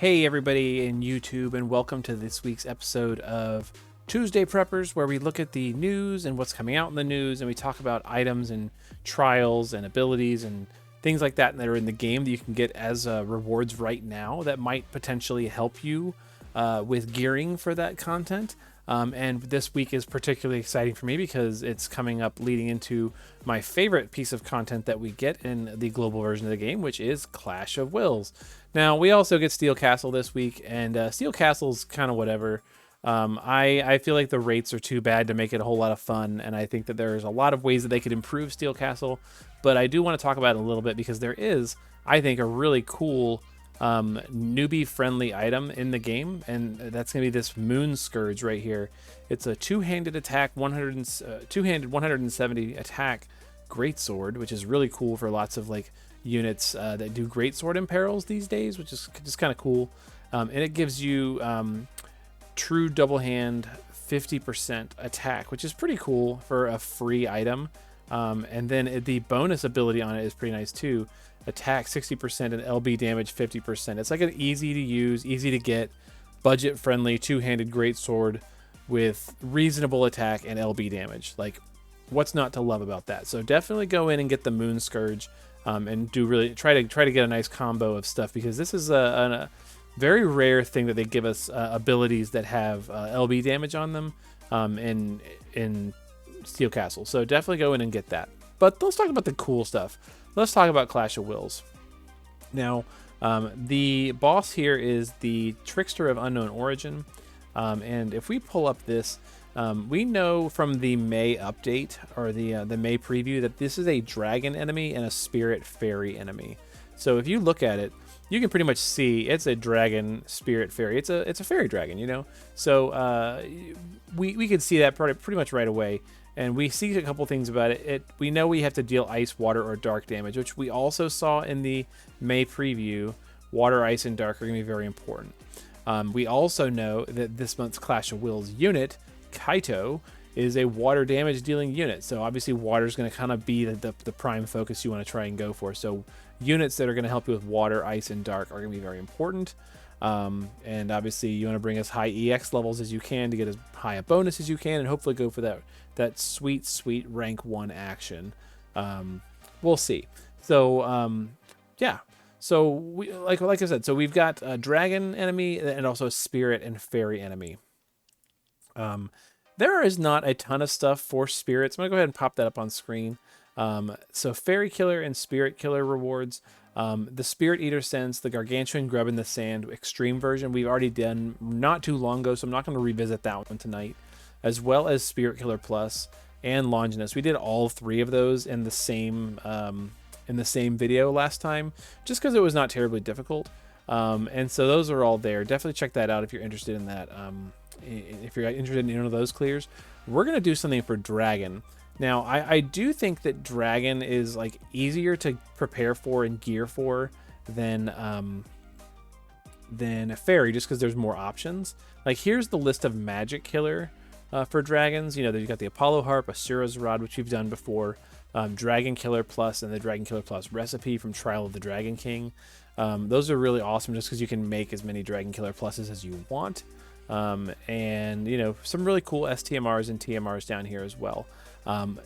Hey everybody in YouTube, and welcome to this week's episode of Tuesday Preppers, where we look at the news and what's coming out in the news, and we talk about items and trials and abilities and things like that that are in the game that you can get as rewards right now that might potentially help you with gearing for that content. And this week is particularly exciting for me because it's coming up leading into my favorite piece of content that we get in the global version of the game, which is Clash of Wills. Now, we also get Steel Castle this week, and Steel Castle's kind of whatever. I feel like the rates are too bad to make it a whole lot of fun, and I think that there's a lot of ways that they could improve Steel Castle, but I do want to talk about it a little bit because there is, I think, a really cool newbie-friendly item in the game, and that's going to be this Moon Scourge right here. It's a two-handed attack, two-handed 170 attack greatsword, which is really cool for lots of like units that do greatsword imperils these days, which is just kind of cool. And it gives you true double hand 50% attack, which is pretty cool for a free item. And then the bonus ability on it is pretty nice too. Attack 60% and LB damage 50%. It's like an easy to use, easy to get, budget friendly two-handed greatsword with reasonable attack and LB damage. Like, what's not to love about that? So definitely go in and get the Moon Scourge, and do really try to get a nice combo of stuff, because this is a very rare thing that they give us abilities that have LB damage on them in Steel Castle. So definitely go in and get that. But let's talk about the cool stuff. Let's talk about Clash of Wills. Now, the boss here is the Trickster of unknown origin. And if we pull up this, we know from the May update, or the May preview, that this is a dragon enemy and a spirit fairy enemy. So if you look at it, you can pretty much see it's a dragon spirit fairy. It's a fairy dragon, you know. So we could see that pretty much right away. And we see a couple things about it. We know we have to deal ice, water, or dark damage, which we also saw in the May preview. Water, ice, and dark are going to be very important. We also know that this month's Clash of Wills unit, Kaito, is a water damage dealing unit. So obviously water is going to kind of be the prime focus you want to try and go for. So units that are going to help you with water, ice, and dark are going to be very important. And obviously you want to bring as high EX levels as you can to get as high a bonus as you can, and hopefully go for that sweet rank 1 action. We'll see. So yeah. So we like I said, so we've got a dragon enemy and also a spirit and fairy enemy. There is not a ton of stuff for spirits. I'm gonna go ahead and pop that up on screen. So fairy killer and spirit killer rewards. The Spirit Eater sends the Gargantuan Grub in the Sand extreme version. We've already done not too long ago, so I'm not going to revisit that one tonight. As well as Spirit Killer Plus and Longinus. We did all three of those in the same video last time, just because it was not terribly difficult. And so those are all there. Definitely check that out if you're interested in that. If you're interested in one of those clears, we're going to do something for Dragon. Now, I do think that Dragon is like easier to prepare for and gear for than a Fairy, just because there's more options. Like, here's the list of Magic Killer for Dragons. You know, you've got the Apollo Harp, Asura's Rod, which we've done before, Dragon Killer Plus, and the Dragon Killer Plus recipe from Trial of the Dragon King. Those are really awesome just because you can make as many Dragon Killer Pluses as you want. And, you know, some really cool STMRs and TMRs down here as well.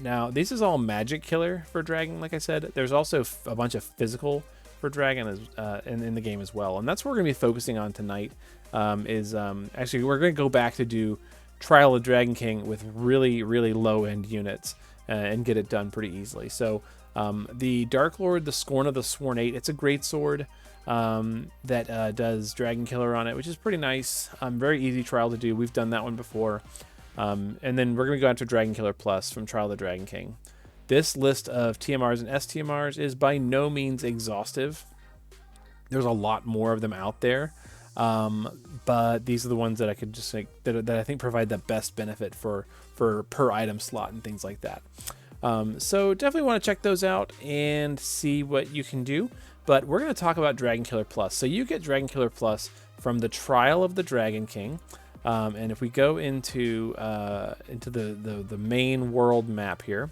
Now, this is all Magic Killer for Dragon, like I said. There's also a bunch of physical for Dragon in the game as well. And that's what we're going to be focusing on tonight. Actually, we're going to go back to do Trial of Dragon King with really low-end units and get it done pretty easily. So the Dark Lord, the Scorn of the Sworn Eight, it's a great sword that does Dragon Killer on it, which is pretty nice. Very easy trial to do. We've done that one before. And then we're going to go after Dragon Killer Plus from Trial of the Dragon King. This list of TMRs and STMRs is by no means exhaustive. There's a lot more of them out there. But these are the ones that I could just that I think provide the best benefit for per item slot and things like that. So definitely want to check those out and see what you can do. But we're going to talk about Dragon Killer Plus. So you get Dragon Killer Plus from the Trial of the Dragon King. And if we go into the main world map here,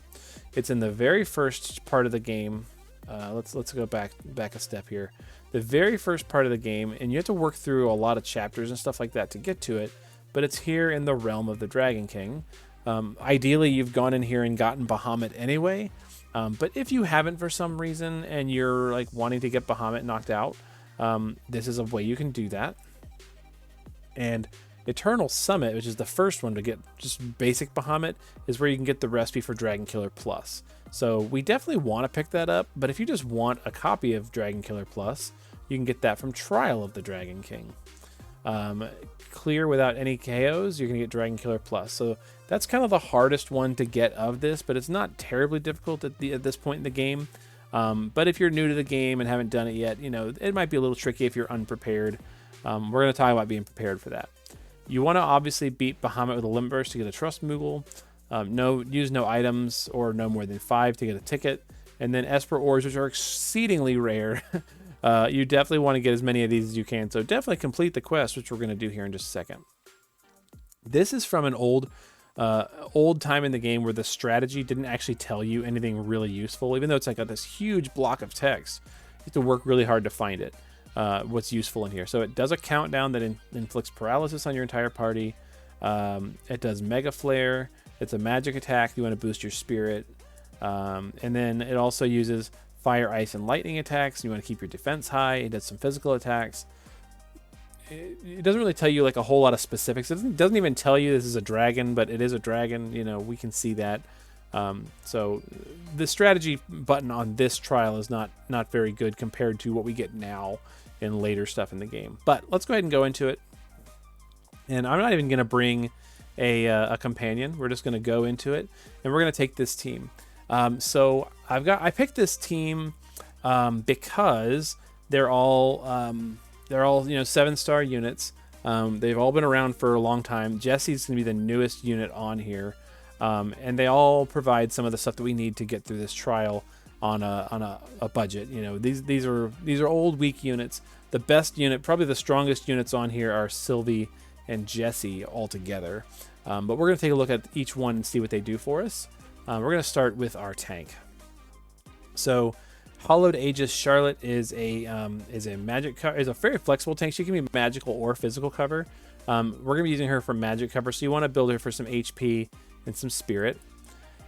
it's in the very first part of the game. Let's go back a step here. the very first part of the game, and you have to work through a lot of chapters and stuff like that to get to it, but it's here in the realm of the Dragon King. Ideally, you've gone in here and gotten Bahamut anyway, but if you haven't for some reason and you're like wanting to get Bahamut knocked out, this is a way you can do that. And Eternal Summit, which is the first one to get just basic Bahamut, is where you can get the recipe for Dragon Killer Plus. So we definitely want to pick that up, but if you just want a copy of Dragon Killer Plus, you can get that from Trial of the Dragon King. Clear without any KOs, you're going to get Dragon Killer Plus. So that's kind of the hardest one to get of this, but it's not terribly difficult at this point in the game. But if you're new to the game and haven't done it yet, you know, it might be a little tricky if you're unprepared. We're going to talk about being prepared for that. You want to obviously beat Bahamut with a Limb Burst to get a Trust Moogle. Use no items or no more than 5 to get a ticket. And then Esper Ores, which are exceedingly rare. You definitely want to get as many of these as you can. So definitely complete the quest, which we're going to do here in just a second. This is from an old time in the game where the strategy didn't actually tell you anything really useful. Even though it's like this huge block of text, you have to work really hard to find it. What's useful in here. So it does a countdown that inflicts paralysis on your entire party. It does Mega Flare. It's a magic attack. You want to boost your spirit. And then it also uses fire, ice, and lightning attacks. You want to keep your defense high. It does some physical attacks. It doesn't really tell you like a whole lot of specifics. It doesn't even tell you this is a dragon, but it is a dragon. You know, we can see that. So the strategy button on this trial is not very good compared to what we get now in later stuff in the game. But let's go ahead and go into it. And I'm not even going to bring a companion. We're just going to go into it, and we're going to take this team. So I picked this team because they're all 7-star units. They've all been around for a long time. Jesse's going to be the newest unit on here. And they all provide some of the stuff that we need to get through this trial on a budget. You know, these are old, weak units. The best unit, probably the strongest units on here, are Sylvie and Jesse all together. But we're going to take a look at each one and see what they do for us. We're going to start with our tank. So Hollowed Aegis Charlotte is a very flexible tank. She can be magical or physical cover. We're going to be using her for magic cover, so you want to build her for some HP and some spirit.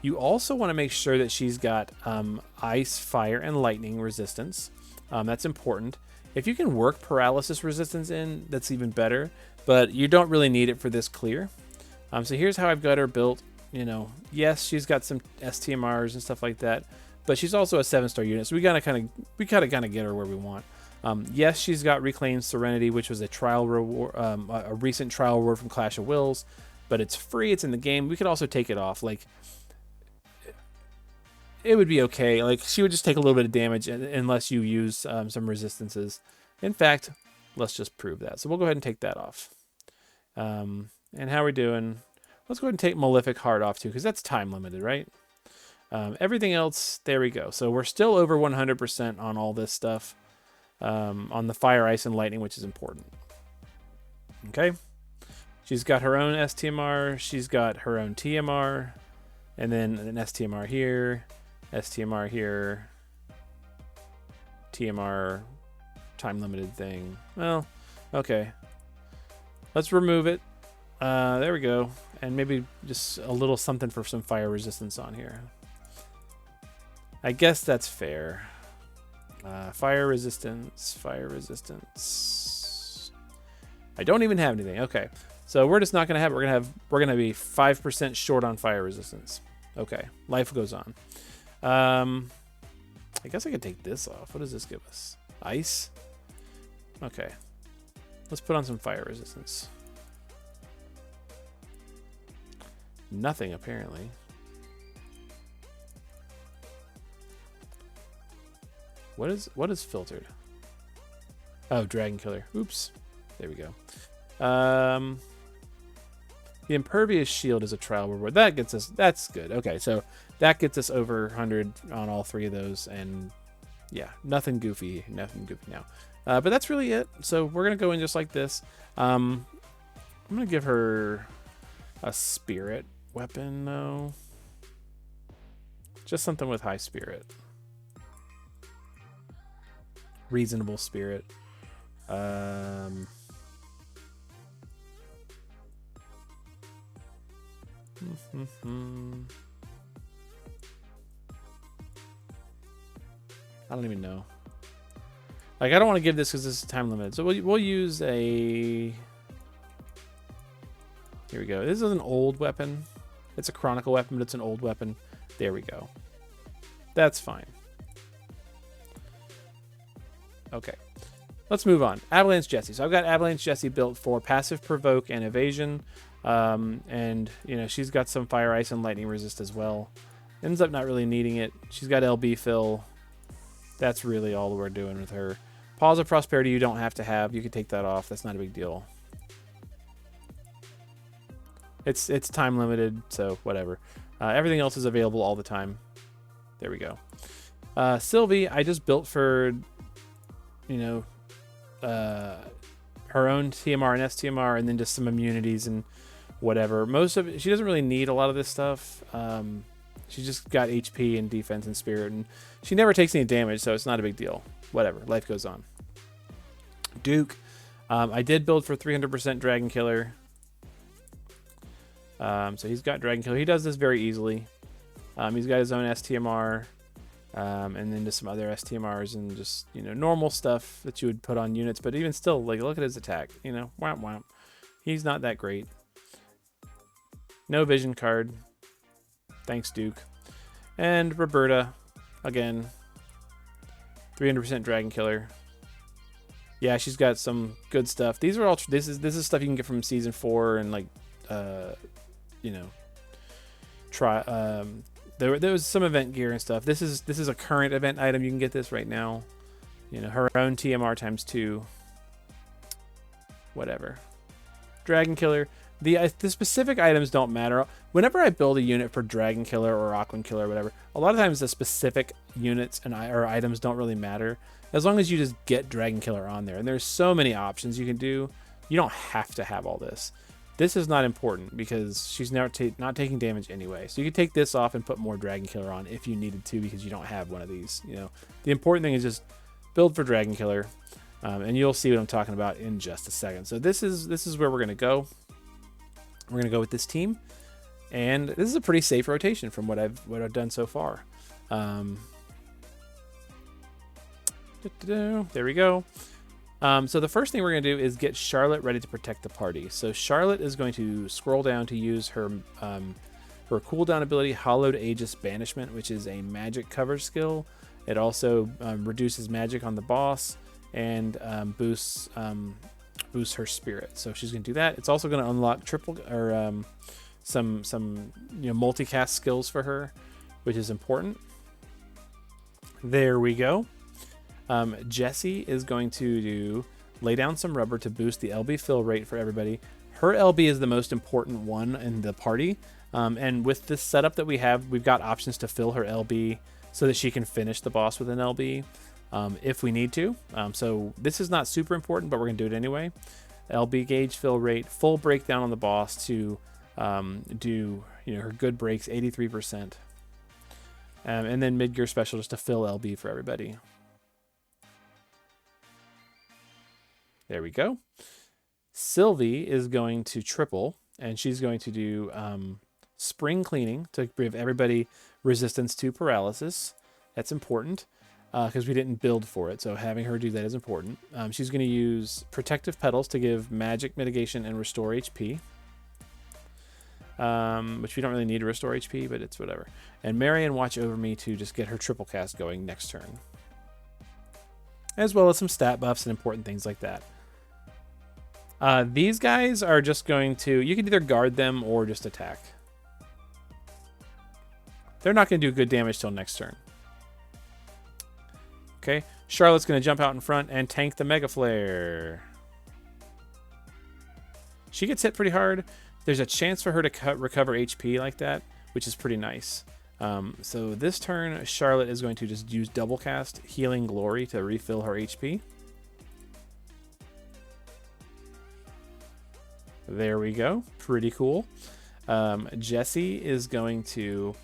You also want to make sure that she's got ice, fire, and lightning resistance. That's important. If you can work paralysis resistance in, that's even better, but you don't really need it for this clear. So here's how I've got her built. You know, yes, she's got some STMRs and stuff like that, but she's also a 7-star unit, so we gotta kind of get her where we want. Yes, she's got Reclaimed Serenity, which was a trial reward, a recent trial reward from Clash of Wills, but it's free. It's in the game. We could also take it off. Like, it would be okay. Like, she would just take a little bit of damage unless you use some resistances. In fact, let's just prove that. So we'll go ahead and take that off. And how are we doing? Let's go ahead and take Malefic Heart off too, because that's time limited, right? Everything else, there we go. So we're still over 100% on all this stuff. On the fire, ice, and lightning, which is important. Okay. She's got her own STMR. She's got her own TMR. And then an STMR here. STMR here. TMR time limited thing. Well, okay. Let's remove it. There we go. And maybe just a little something for some fire resistance on here. I guess that's fair. Fire resistance. I don't even have anything. Okay. So we're just not going to have it. We're going to be 5% short on fire resistance. Okay. Life goes on. I guess I could take this off. What does this give us? Ice? Okay. Let's put on some fire resistance. Nothing, apparently. What is filtered? Oh, Dragon Killer. Oops. There we go. The Impervious Shield is a trial reward. That gets us... That's good. Okay, so that gets us over 100 on all three of those. And yeah, nothing goofy. Nothing goofy now. But that's really it. So we're going to go in just like this. I'm going to give her a spirit weapon, though. Just something with high spirit. reasonable spirit. I don't even know. Like, I don't want to give this because this is time limited. So we'll use a... Here we go. This is an old weapon. It's a Chronicle weapon, but it's an old weapon. There we go. That's fine. Okay. Let's move on. Avalanche Jessie. So I've got Avalanche Jessie built for passive provoke and evasion. And, you know, she's got some fire, ice, and lightning resist as well. Ends up not really needing it. She's got LB fill. That's really all we're doing with her. Pause of Prosperity you don't have to have. You can take that off. That's not a big deal. It's time limited, so whatever. Everything else is available all the time. There we go. Sylvie, I just built for, you know, her own TMR and STMR, and then just some immunities and whatever. Most of it, she doesn't really need a lot of this stuff. She just got HP and defense and spirit, and she never takes any damage, so it's not a big deal. Whatever, life goes on. Duke, I did build for 300% Dragon Killer. So he's got Dragon Killer. He does this very easily. He's got his own STMR, and then just some other STMRs and just, you know, normal stuff that you would put on units. But even still, like, look at his attack. You know, whomp whomp. He's not that great. No vision card. Thanks, Duke. And Roberta, again, 300% Dragon Killer. Yeah, she's got some good stuff. These are all. This is stuff you can get from season 4 and, like, you know, there was some event gear and stuff. This is a current event item. You can get this right now. You know, her own TMR ×2. Whatever. Dragon Killer. The specific items don't matter. Whenever I build a unit for Dragon Killer or Aquan Killer or whatever, a lot of times the specific units or items don't really matter, as long as you just get Dragon Killer on there. And there's so many options you can do. You don't have to have all this. This is not important because she's not taking damage anyway. So you can take this off and put more Dragon Killer on if you needed to, because you don't have one of these. You know, the important thing is just build for Dragon Killer, and you'll see what I'm talking about in just a second. So this is where we're gonna go. We're gonna go with this team, and this is a pretty safe rotation from what I've done so far. There we go. So the first thing we're going to do is get Charlotte ready to protect the party. So Charlotte is going to scroll down to use her her cooldown ability, Hallowed Aegis Banishment, which is a magic cover skill. It also reduces magic on the boss and boosts her spirit. So she's going to do that. It's also going to unlock some you know, multicast skills for her, which is important. There we go. Jessie is going to lay down some rubber to boost the LB fill rate for everybody. Her LB is the most important one in the party. And with this setup that we have, we've got options to fill her LB so that she can finish the boss with an LB if we need to. So this is not super important, but we're going to do it anyway. LB gauge fill rate, full breakdown on the boss to do, you know, her good breaks, 83%. And then mid-gear special just to fill LB for everybody. There we go. Sylvie is going to triple, and she's going to do spring cleaning to give everybody resistance to paralysis. That's important because we didn't build for it, so having her do that is important. She's going to use protective petals to give magic mitigation and restore HP, which we don't really need to restore HP, but it's whatever. And Marion watch over me to just get her triple cast going next turn, as well as some stat buffs and important things like that. These guys are just going to, you can either guard them or just attack. They're not going to do good damage till next turn. Okay, Charlotte's going to jump out in front and tank the Mega Flare. She gets hit pretty hard. There's a chance for her to recover HP like that, which is pretty nice. So this turn, Charlotte is going to just use double cast Healing Glory to refill her HP. There we go. Pretty cool. Jessie is going to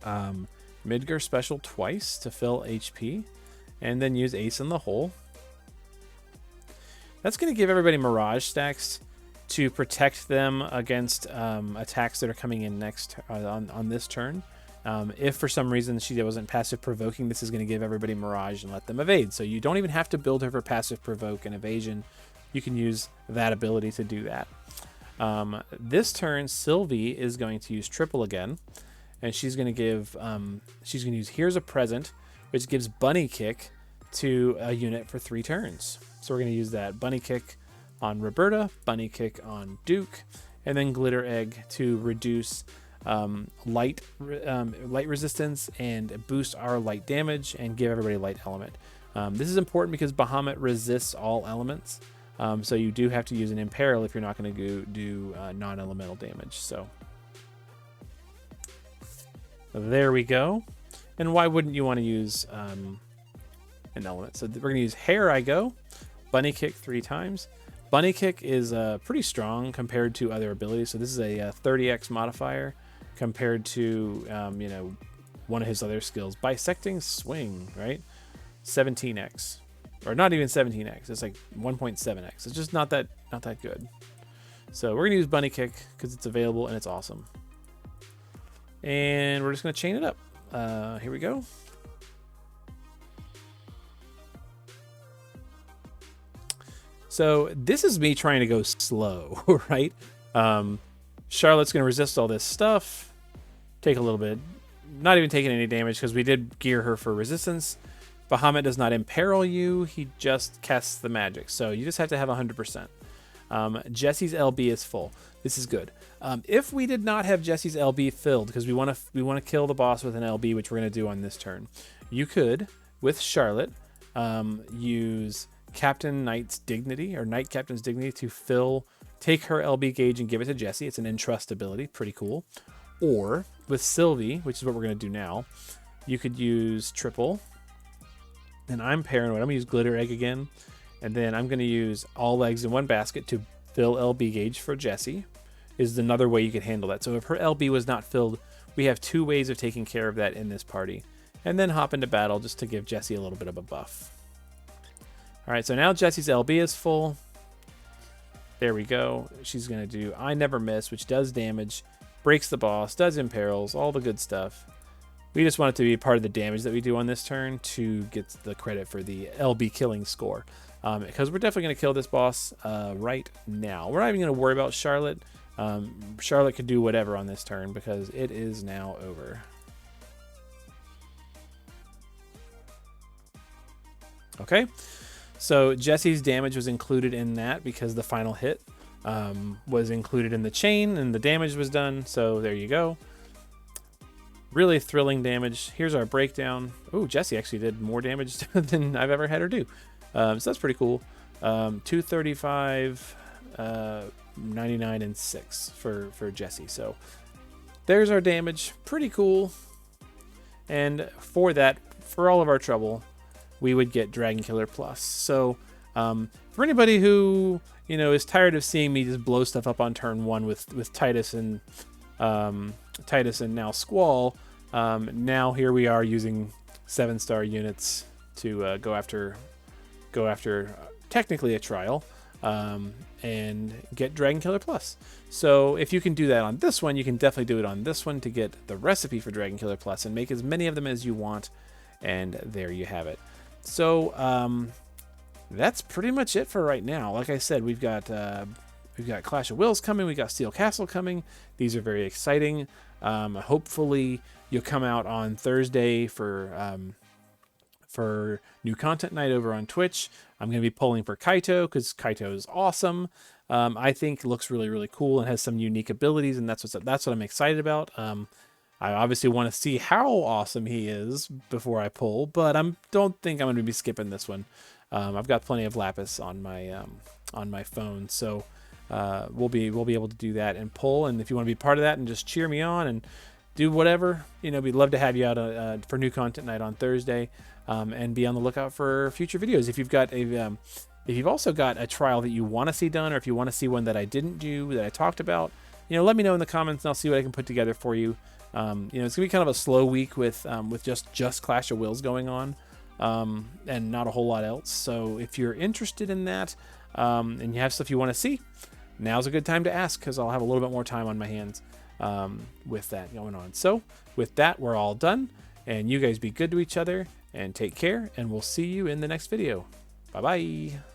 Midgar special twice to fill HP. and then use Ace in the Hole. That's going to give everybody Mirage stacks to protect them against attacks that are coming in next on this turn. If for some reason she wasn't passive provoking, this is going to give everybody Mirage and let them evade. So you don't even have to build her for passive provoke and evasion. You can use that ability to do that. This turn, Sylvie is going to use triple again, and she's going to give she's going to use Here's a Present, which gives Bunny Kick to a unit for 3 turns. So we're going to use that Bunny Kick on Roberta, Bunny Kick on Duke, and then Glitter Egg to reduce light resistance and boost our light damage and give everybody light element. This is important because Bahamut resists all elements, so you do have to use an Imperil if you're not going to do non-elemental damage. So there we go. And why wouldn't you want to use an element? So we're going to use Here I Go, Bunny Kick 3 times. Bunny Kick is pretty strong compared to other abilities. So this is a 30x modifier compared to, you know, one of his other skills. Bisecting Swing, right? 17x. Or not even 17x. It's like 1.7x. It's just not that good. So we're going to use Bunny Kick because it's available and it's awesome. And we're just going to chain it up. Here we go. So this is me trying to go slow, right? Charlotte's going to resist all this stuff. Take a little bit. Not even taking any damage because we did gear her for resistance. Bahamut does not imperil you. He just casts the magic. So you just have to have 100%. Jesse's LB is full. This is good. If we did not have Jesse's LB filled, because we want to kill the boss with an LB, which we're going to do on this turn, you could, with Charlotte, use Captain Knight's Dignity, or Knight Captain's Dignity, to take her LB gauge and give it to Jesse. It's an entrust ability, pretty cool. Or with Sylvie, which is what we're going to do now, you could use triple. And I'm paranoid. I'm going to use Glitter Egg again. And then I'm going to use all eggs in one basket to fill LB gauge for Jesse. Is another way you could handle that. So if her LB was not filled, we have 2 ways of taking care of that in this party. And then hop into battle just to give Jesse a little bit of a buff. All right, so now Jesse's LB is full. There we go. She's going to do I Never Miss, which does damage, breaks the boss, does imperils, all the good stuff. We just want it to be part of the damage that we do on this turn to get the credit for the LB killing score. Because we're definitely going to kill this boss right now. We're not even going to worry about Charlotte. Charlotte could do whatever on this turn because it is now over. Okay, so Jesse's damage was included in that because the final hit was included in the chain and the damage was done. So there you go. Really thrilling damage. Here's our breakdown. Oh, Jesse actually did more damage than I've ever had her do. So that's pretty cool. 235, 99, and 6 for Jesse. So there's our damage. Pretty cool. And for that, for all of our trouble, we would get Dragon Killer Plus. So for anybody who, you know, is tired of seeing me just blow stuff up on turn 1 with Tidus and now Squall, now here we are using 7-star units to go after technically a trial and get Dragon Killer Plus. So if you can do that on this one, you can definitely do it on this one to get the recipe for Dragon Killer Plus and make as many of them as you want. And there you have it. So that's pretty much it for right now. Like I said, we've got Clash of Wills coming. We got Steel Castle coming. These are very exciting. Hopefully you'll come out on Thursday for new content night over on Twitch. I'm going to be polling for Kaito because Kaito is awesome. I think looks really, really cool and has some unique abilities, and that's what I'm excited about. I obviously want to see how awesome he is before I pull, but don't think I'm going to be skipping this one. I've got plenty of Lapis on my phone, so we'll be able to do that and pull. And if you want to be part of that and just cheer me on and do whatever, you know, we'd love to have you out for new content night on Thursday, and be on the lookout for future videos. If you've also got a trial that you want to see done, or if you want to see one that I didn't do that I talked about, you know, let me know in the comments and I'll see what I can put together for you. You know, it's gonna be kind of a slow week with just Clash of Wills going on. and not a whole lot else. So if you're interested in that, and you have stuff you want to see, now's a good time to ask, because I'll have a little bit more time on my hands with that going on. So with that, we're all done, and you guys be good to each other and take care, and we'll see you in the next video. Bye bye.